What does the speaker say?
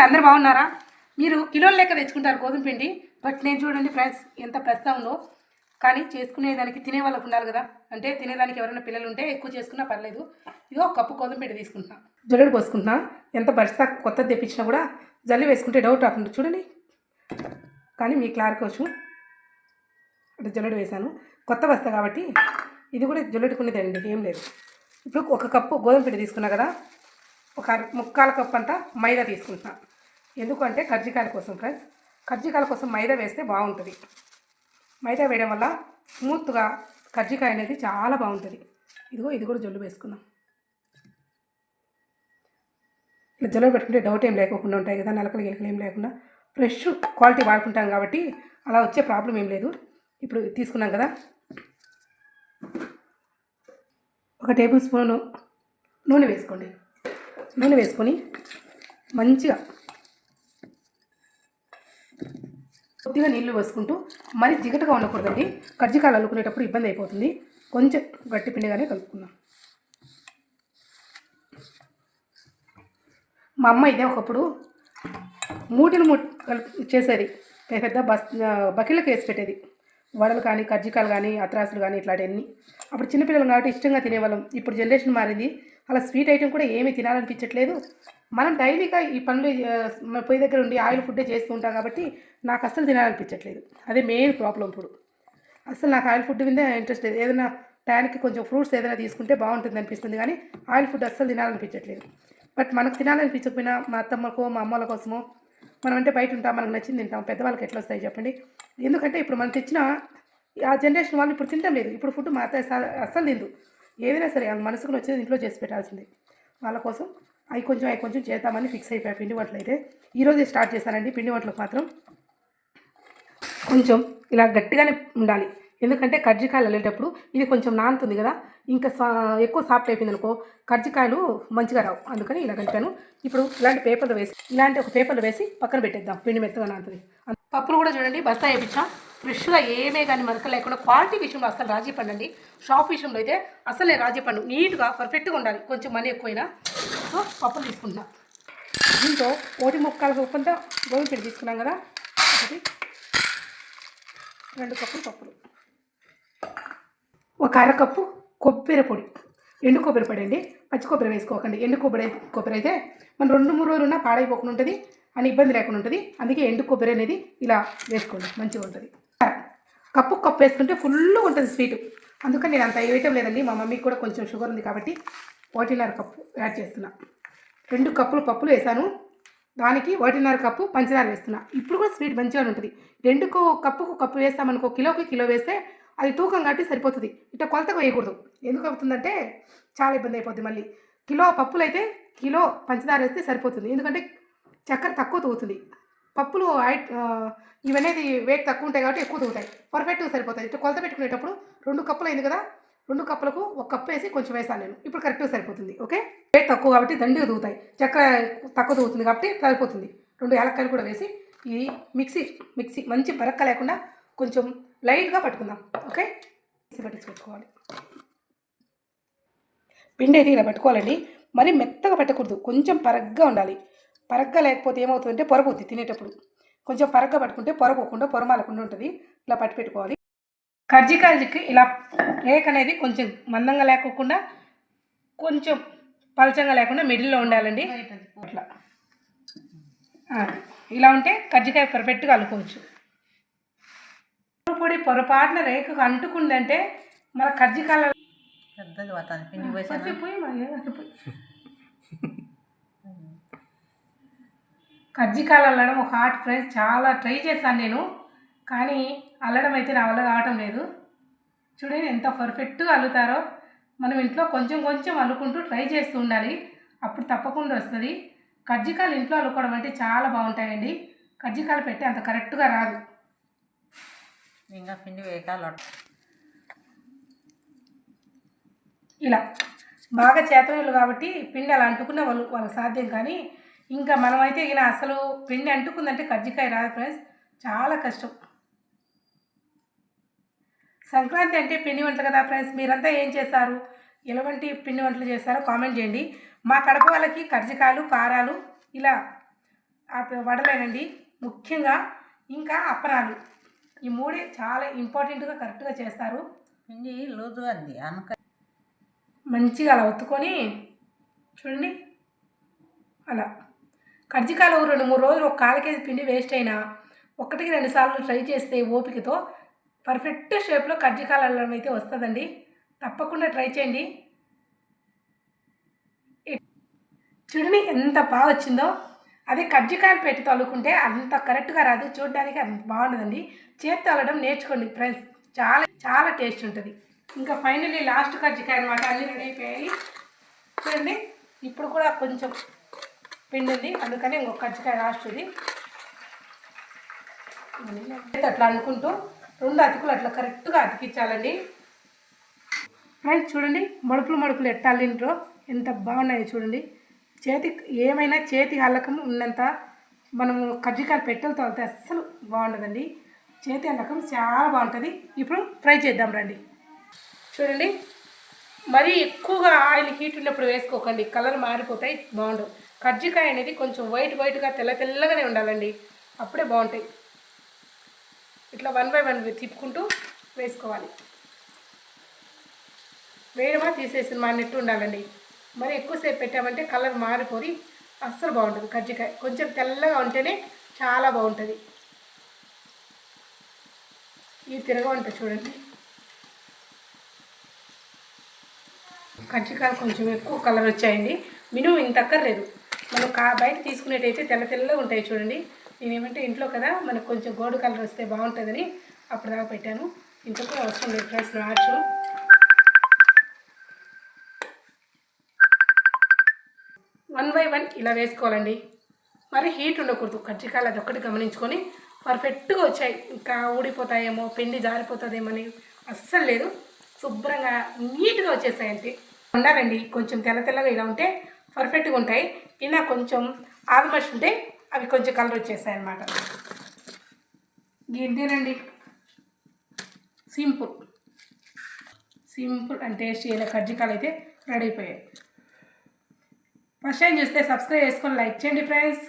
అందరు బాగున్నారా? మీరు కిలోల లెక్క తెచ్చుకుంటారు గోధుమ పిండి. బట్ నేను చూడండి ఫ్రెండ్స్ ఎంత ప్రస్తావనో, కానీ చేసుకునేదానికి తినే వాళ్ళకు ఉండాలి కదా. అంటే తినేదానికి ఎవరైనా పిల్లలు ఉంటే ఎక్కువ చేసుకున్నా పర్లేదు. ఇదో కప్పు గోధుమ పిండి తీసుకుంటున్నా, జల్లెడు పోసుకుంటున్నా. ఎంత బస్తా కొత్తది తెప్పించినా కూడా జల్లి వేసుకుంటే డౌట్ రాకుండా చూడండి. కానీ మీ క్లారిటీ కోసం అంటే జల్లెడు వేసాను, కొత్త బస్తా కాబట్టి. ఇది కూడా జల్లెడుకునేదండి, ఏం లేదు. ఇప్పుడు ఒక కప్పు గోధుమ పిండి తీసుకున్నా కదా, ఒక ముక్కాల కప్పు అంతా మైదా తీసుకుంటున్నా. ఎందుకంటే కజ్జికాయల కోసం ఫ్రెండ్స్, కజ్జికాయల కోసం మైదా వేస్తే బాగుంటుంది. మైదా వేయడం వల్ల స్మూత్గా కజ్జికాయ అనేది చాలా బాగుంటుంది. ఇది కూడా జల్లు వేసుకుందాం. ఇలా జల్లు పెట్టుకుంటే డౌట్ ఏం లేకుండా ఉంటాయి కదా, నలకలు గిలకలు ఏం లేకుండా ఫ్రెష్ క్వాలిటీ వాడుకుంటాం కాబట్టి అలా వచ్చే ప్రాబ్లం ఏం లేదు. ఇప్పుడు తీసుకున్నాం కదా, ఒక టేబుల్ స్పూన్ నూనె వేసుకోండి. నూనె వేసుకొని మంచిగా కొద్దిగా నీళ్ళు వేసుకుంటూ, మరి జిగటగా ఉండకూడదండి. కజ్జికాయలు అల్లుకునేటప్పుడు ఇబ్బంది అయిపోతుంది. కొంచెం గట్టి పిండిగానే కలుపుకుందాం. మా అమ్మ ఇదే ఒకప్పుడు మూటలు చేసేది, పెద్ద బకెళ్ళకి వేసి పెట్టేది. వడలు కానీ కజ్జికాయలు కానీ అత్రాసులు కానీ ఇట్లాంటివన్నీ. అప్పుడు చిన్నపిల్లలు కాబట్టి ఇష్టంగా తినేవాళ్ళం. ఇప్పుడు జనరేషన్ మారింది, అలా స్వీట్ ఐటెం కూడా ఏమీ తినాలనిపించట్లేదు. మనం డైలీగా ఈ పనులు పొయ్యి దగ్గర ఉండి ఆయిల్ ఫుడ్డే చేస్తూ ఉంటాం కాబట్టి నాకు అస్సలు తినాలనిపించట్లేదు. అదే మెయిన్ ప్రాబ్లం ఇప్పుడు. అసలు నాకు ఆయిల్ ఫుడ్ మీద ఇంట్రెస్ట్ లేదు. ఏదైనా టైంకి కొంచెం ఫ్రూట్స్ ఏదైనా తీసుకుంటే బాగుంటుంది అనిపిస్తుంది, కానీ ఆయిల్ ఫుడ్ అస్సలు తినాలనిపించట్లేదు. బట్ మనకు తినాలనిపించకపోయినా మా అత్తమ్మకో మా అమ్మల కోసమో మనం అంటే బయట ఉంటాం, మనకు నచ్చింది తింటాం. పెద్దవాళ్ళకి ఎట్లా వస్తాయి చెప్పండి? ఎందుకంటే ఇప్పుడు మనం తెచ్చిన ఆ జనరేషన్ వాళ్ళు ఇప్పుడు తింటాం లేదు. ఇప్పుడు ఫుడ్ మా అత్త అస్సలు తిందు. ఏదైనా సరే మనసుకు నచ్చేది ఇంట్లో చేసి పెట్టాల్సిందే. వాళ్ళ కోసం అవి కొంచెం చేద్దామని ఫిక్స్ అయిపోయాయి. పిండి వంటలు అయితే ఈరోజే స్టార్ట్ చేశానండి. పిండి వంటలకు మాత్రం కొంచెం ఇలా గట్టిగానే ఉండాలి. ఎందుకంటే కజ్జికాయలు వెళ్ళేటప్పుడు ఇది కొంచెం నానుతుంది కదా, ఇంకా ఎక్కువ సాఫ్ట్ అయిపోయింది అనుకో కజ్జికాయలు మంచిగా రావు. అందుకని ఇలా కలిపాను. ఇప్పుడు ఇలాంటి ఒక పేపర్లు వేసి పక్కన పెట్టేద్దాం. పిండి మెత్తగా నానుతుంది. పప్పులు కూడా చూడండి, బస్తా వేయించా. ఫ్రెష్గా ఏమే కానీ మరక లేకుండా. క్వాలిటీ విషయంలో అసలు రాజీ పండండి. షాప్ విషయంలో అయితే అసలు నేను రాజీ పండు. నీట్గా పర్ఫెక్ట్గా ఉండాలి, కొంచెం మనీ ఎక్కువైనా. సో పప్పులు తీసుకుంటున్నా. దీంతో 1 ముక్కాల ఉప్పంతా గోధుమ పిండి తీసుకున్నాం కదా, 2 కప్పులు పప్పులు, 1 అరకప్పు కొబ్బరి పొడి. ఎండు కొబ్బరి పొడి అండి, పచ్చి కొబ్బరి వేసుకోకండి. ఎండు కొబ్బరి అయితే మనం 2-3 రోజులు ఉన్నా పాడైపోకుండా ఉంటుంది అని ఇబ్బంది లేకుండా ఉంటుంది. అందుకే ఎండు కొబ్బరి అనేది ఇలా వేసుకోండి, మంచిగా ఉంటుంది. కప్పు వేసుకుంటే ఫుల్గా ఉంటుంది స్వీట్. అందుకని నేను అంత వేయటం లేదండి. మా మమ్మీకి కూడా కొంచెం షుగర్ ఉంది కాబట్టి 1.5 కప్పు యాడ్ చేస్తున్నా. 2 కప్పులు పప్పులు వేసాను, దానికి 1.5 కప్పు పంచదార వేస్తున్నా. ఇప్పుడు కూడా స్వీట్ మంచిగా ఉంటుంది. 2 కప్పుకు కప్పు వేస్తామనుకో, కిలోకి కిలో వేస్తే అది తూకం కాబట్టి సరిపోతుంది. ఇట్లా కొలతగా వేయకూడదు. ఎందుకు అవుతుందంటే చాలా ఇబ్బంది అయిపోద్ది. మళ్ళీ కిలో పప్పులు అయితే కిలో పంచదార వేస్తే సరిపోతుంది. ఎందుకంటే చక్కెర తక్కువ తూగుతుంది. పప్పులు ఇవనేది వెయిట్ తక్కువ ఉంటాయి కాబట్టి ఎక్కువ తూగుతాయి, పర్ఫెక్ట్గా సరిపోతాయి. ఇట్లా కొలత పెట్టుకునేటప్పుడు 2 కప్పులు అయింది కదా, 2 కప్పులకు 1 కప్పు వేసి కొంచెం వేసాను నేను. ఇప్పుడు కరెక్ట్గా సరిపోతుంది. ఓకే, వెయిట్ తక్కువ కాబట్టి దండిగా తూగుతాయి, చక్కెర తక్కువ తూగుతుంది కాబట్టి సరిపోతుంది. 2 యాలక్కాయలు కూడా వేసి ఈ మిక్సీ మంచి బరక్క లేకుండా కొంచెం లైట్గా పట్టుకుందాం. ఓకే, మిక్సీ పట్టించుకోవాలి. పిండి అయితే ఇలా పట్టుకోవాలండి. మరి మెత్తగా పెట్టకూడదు, కొంచెం పరగ్గా ఉండాలి. పరగ్గా లేకపోతే ఏమవుతుందంటే పొరపోద్ది తినేటప్పుడు. కొంచెం పరగ్గా పట్టుకుంటే పొరపోకుండా పొరమాలకుండా ఉంటుంది. ఇలా పట్టి పెట్టుకోవాలి. కజ్జికాయలకి ఇలా రేక్ అనేది కొంచెం మందంగా లేకోకుండా కొంచెం పలచంగా లేకుండా మిడిల్లో ఉండాలండి. అట్లా ఇలా ఉంటే కజ్జికాయ పర్ఫెక్ట్గా అల్లుకోవచ్చు. పొడి పొరపాటున రేఖకు అంటుకుందంటే మన కజ్జికాయలు కజ్జికాయలు అల్లడం ఒక హార్ట్ ఫ్రెండ్స్. చాలా ట్రై చేశాను నేను, కానీ అల్లడం అయితే నా వల్ల కావటం లేదు. చూడండి ఎంత పర్ఫెక్ట్గా అల్లుతారో. మనం ఇంట్లో కొంచెం అల్లుకుంటూ ట్రై చేస్తూ ఉండాలి, అప్పుడు తప్పకుండా వస్తుంది. కజ్జికాయలు ఇంట్లో అల్లుకోవడం అంటే చాలా బాగుంటాయండి. కజ్జికాయలు పెట్టి అంత కరెక్ట్గా రాదు. ఇంకా పిండి వేయకాల ఇలా బాగా చేతలు కాబట్టి పిండి అలా అంటుకున్న వాళ్ళకి సాధ్యం. కానీ ఇంకా మనమైతే ఇలా అసలు పిండి అంటుకుందంటే కజ్జికాయ రాదు ఫ్రెండ్స్, చాలా కష్టం. సంక్రాంతి అంటే పిండి వంటలు కదా ఫ్రెండ్స్. మీరంతా ఏం చేస్తారు, ఎలాంటి పిండి వంటలు చేస్తారో కామెంట్ చేయండి. మా కడప వాళ్ళకి కజ్జికాయలు కారాలు ఇలా వడలేనండి ముఖ్యంగా, ఇంకా అప్పరాలు, ఈ మూడే చాలా ఇంపార్టెంట్గా కరెక్ట్గా చేస్తారు. పిండి లూజు అంది అనక మంచిగా అలా ఒత్తుకొని చూడండి, అలా కజ్జికాయలు 2-3 రోజులు ఒక 1/4 కేజీ పిండి వేస్ట్ అయినా 1-2 సార్లు ట్రై చేస్తే ఓపికతో పర్ఫెక్ట్ షేప్లో కజ్జికాయలు అల్లడం అయితే వస్తుందండి. తప్పకుండా ట్రై చేయండి. చూడండి ఎంత బాగా వచ్చిందో. అదే కజ్జికాయలు పెట్టి తల్లుకుంటే అంత కరెక్ట్గా రాదు, చూడడానికి అంత బాగుంటుందండి. చేతి అల్లడం నేర్చుకోండి ఫ్రెండ్స్, చాలా చాలా టేస్ట్ ఉంటుంది. ఇంకా ఫైనల్లీ లాస్ట్ కజ్జికాయ అనమాట, అన్నీ రెడీ అయిపోయాయి. చూడండి ఇప్పుడు కూడా కొంచెం పిండి ఉంది, అందుకని ఇంకొక కజ్జికాయ లాస్ట్ ఇది. అట్లా అనుకుంటూ 2 అతుకులు అట్లా కరెక్ట్గా అతికించాలండి. ఫ్రెండ్స్ చూడండి మడుపులు ఎట్టాలింట్రో ఎంత బాగున్నాయో చూడండి. ఏమైనా చేతి అల్లకం ఉన్నంత మనము కజ్జికాయలు పెట్టెలతో వెళ్తే అస్సలు బాగుండదండి. చేతి అల్లకం చాలా బాగుంటుంది. ఇప్పుడు ఫ్రై చేద్దాం రండి. చూడండి మరీ ఎక్కువగా ఆయిల్ హీట్ ఉన్నప్పుడు వేసుకోకండి, కలర్ మారిపోతాయి, బాగుండవు. కజ్జికాయ అనేది కొంచెం వైట్గా తెల్లగానే ఉండాలండి, అప్పుడే బాగుంటాయి. ఇట్లా 1 by 1 తిప్పుకుంటూ వేసుకోవాలి. వేయడమా తీసేసి మారినట్టు ఉండాలండి. మరి ఎక్కువసేపు పెట్టామంటే కలర్ మారిపోయి అస్సలు బాగుంటుంది. కజ్జికాయ కొంచెం తెల్లగా ఉంటేనే చాలా బాగుంటుంది. ఈ తిరగవంట చూడండి, కజ్జికాయలు కొంచెం ఎక్కువ కలర్ వచ్చాయండి. మినిమం ఇంత అక్కర్లేదు. మనం బయట తీసుకునేటైతే తెల్లగా ఉంటాయి చూడండి. నేనేమంటే ఇంట్లో కదా మనకు కొంచెం గోల్డ్ కలర్ వస్తే బాగుంటుందని అప్పుడు దాకా పెట్టాను. ఇంట్లో కూడా అవసరం లేదు ఫ్రెండ్స్. మ్యాచ్ 1 by 1 ఇలా వేసుకోవాలండి. మరి హీట్ ఉండకూడదు. కజ్జికాయలు అదొక్కటి గమనించుకొని పర్ఫెక్ట్గా వచ్చాయి. ఇంకా ఊడిపోతాయేమో, పిండి జారిపోతుందేమో అని అస్సలు లేదు, శుభ్రంగా నీట్గా వచ్చేసాయి అంతే. ఉండాలండి కొంచెం తెల్లగా ఇలా ఉంటే పర్ఫెక్ట్గా ఉంటాయి. ఇలా కొంచెం ఆల్మోస్ట్ ఉంటే అవి కొంచెం కలర్ వచ్చేసాయి అన్నమాట. ఇంతేనండి, సింపుల్ అండ్ టేస్టీ అయిన కజ్జికాయలు అయితే రెడీ అయిపోయాయి. ఫస్ట్ టైం చూస్తే సబ్స్క్రైబ్ చేసుకొని లైక్ చేయండి ఫ్రెండ్స్.